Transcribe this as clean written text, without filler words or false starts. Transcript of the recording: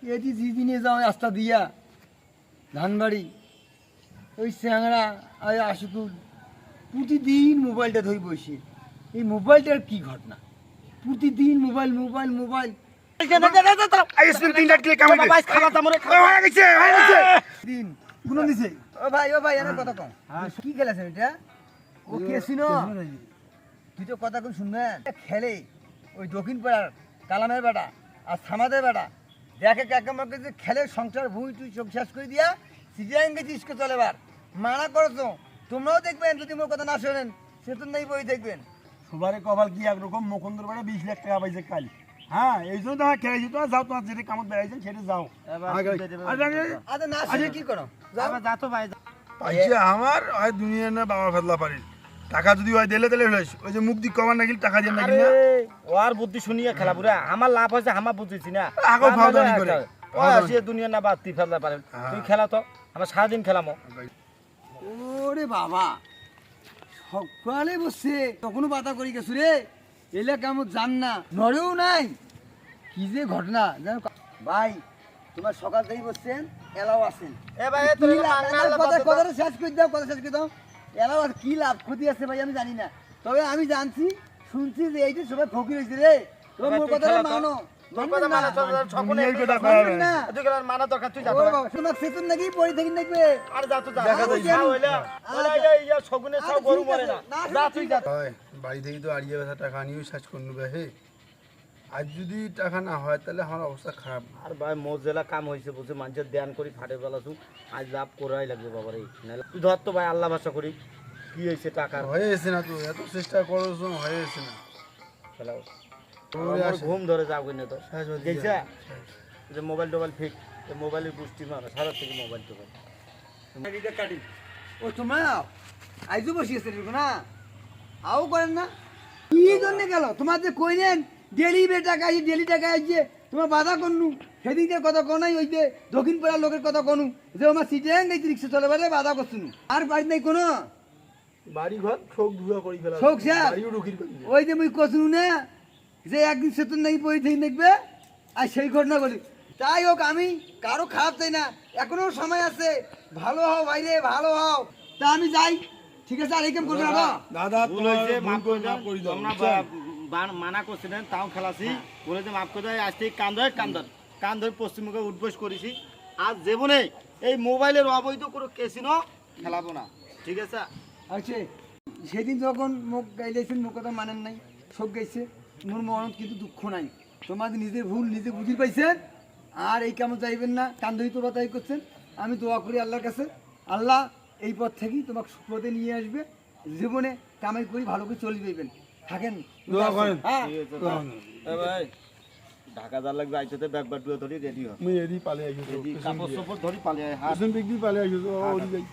এটি দিনে যাও রাস্তা দিয়া ধানবাড়ি ওই স্যাংরা আর আশুকুল প্রতিদিন মোবাইলটা ধরে বসে এই মোবাইলটার কি ঘটনা প্রতিদিন মোবাইল মোবাইল মোবাইল দিন গুণ দিছে ও ভাই এনে কথা কম কি খেলেছেন এটা ও কেসিনো তুই তো কথা কোন শুনবেন খেলে ওই দক্ষিণ পাড়ার কালামের বেটা আর সামাদের বেটা দেখে কাকামাকে যে খেলে সংসার ভুঁই তুই চোখ শেষ করে দিয়া সিজিয়াং গেছি ইস্কে চলে এবার মানা করছো তোমরাও দেখবেন যদি মোর কথা না শোনেন সে তো নেই বই দেখবেন সবারে কপাল কি একরকম মুকুন্দর বেড়া 20 লাখ টাকা পাইছে কাল হ্যাঁ এই জন্য তোমার খেলাইছি তোমার যাও তোমার যেটা কামত বেড়াইছেন সেটা যাও আরে না শুনে কি করো যাও যা তো ভাই পাইছে আমার হয় দুনিয়া না বাবা ফেদলা পারি টাকা যদি হয় দিলে দিলে হইলো ওই যে মুখ দি কমান নাকি টাকা দিয়ে নাকি না ওর বুদ্ধি শুনিয়ে খেলা পুরা আমার লাভ হয়েছে আমার বুঝেছি না আগো ফাউদানি করে ও আসিয়ে দুনিয়া না বাদ তুই ফেলতে পারেন তুই খেলা তো আমার সারাদিন খেলামো ওরে বাবা সকালে বসছে তখনও বাতা করি গেছু রে এলে কেমন জান না নড়েও নাই কি যে ঘটনা জানো ভাই তোমার সকাল থেকে বসছেন এলাও আছেন এ ভাই কথাটা শেষ করে দাও কথা শেষ করে দাও এলাও আর কি লাভ ক্ষতি আছে ভাই আমি জানি না তবে আমি জানছি শুনছি যে এইটা সবাই ফকির হয়েছে রে তোমার মোর কথাটা মানো বাড়ি থেকে তো আড়িয়ে ব্যথা টাকা নিয়েও সাজ করবে হে আজ যদি টাকা না হয় তাহলে আমার অবস্থা খারাপ আর ভাই মজেলা কাম হয়েছে বুঝে মানুষের ধ্যান করি ফাটে বেলাছু আজ লাভ করাই লাগবে বাবার এই তুই ধর তো ভাই আল্লাহ ভাষা করি কি হয়েছে টাকার হয়েছে না তো এত চেষ্টা করছো হয়েছে না খেলাও ঘুম ধরে যাও কিনে তো গেছে যে মোবাইল টোবাইল ফিক মোবাইলের পুষ্টি মারা সারা থেকে মোবাইল টোবাইল কাটি ও তোমরা আইজু বসিয়েছে না আও করেন না কি জন্য গেল তোমার যে কইলেন ডেলি টাকা আইছে ডেলি টাকা আইছে তোমার বাধা করনু সেদিকের কথা কোনাই ওই যে দক্ষিণ পাড়ার লোকের কথা কোনু যে আমার সিটিয়াং গেছি রিক্সা চলে বেড়ে বাধা করছুন আর বাড়ি নাই কোনো বাড়ি ঘর শোক ধুয়া করি ফেলা শোক স্যার ওই যে মুই কছুন না যে একদিন সেতন নাকি পড়ে থেকে দেখবে আর সেই ঘটনা বলি তাই হোক আমি কারো খারাপ চাই না এখনো সময় আছে ভালো হও ভাইরে ভালো হও তা আমি যাই ঠিক আছে আর এই কেম করবে না দাদা ভুল হয়েছে মাফ করে দাও আমরা মানা করছিলেন তাও খেলাছি বলেছে মাফ করে দেয় আজ থেকে কান ধরে পশ্চিমবঙ্গে উদ্বোস করেছি আর জীবনে এই মোবাইলের অবৈধ কোনো কেসিনো খেলাবো না ঠিক আছে আচ্ছা সেদিন যখন মুখ গাইলেছেন মুখ কথা মানেন নাই সব গাইছে মোর মনত কিন্তু দুঃখ নাই তোমার নিজের ভুল নিজে বুঝি পাইছেন আর এই কেমন চাইবেন না কান্দই তো বাতাই করছেন আমি দোয়া করি আল্লাহর কাছে আল্লাহ এই পথ থেকেই তোমাকে সুপথে নিয়ে আসবে জীবনে কামাই করি ভালো করে চলে যাইবেন থাকেন দোয়া করেন হ্যাঁ ভাই ঢাকা যার লাগবে আইতে ব্যাগবার ধরি রেডি হয় মুই এদি পালে আইছো কাপড় সপড় ধরি পালিয়ে হাত বিগদি পালে আইছো ও ওদি যাই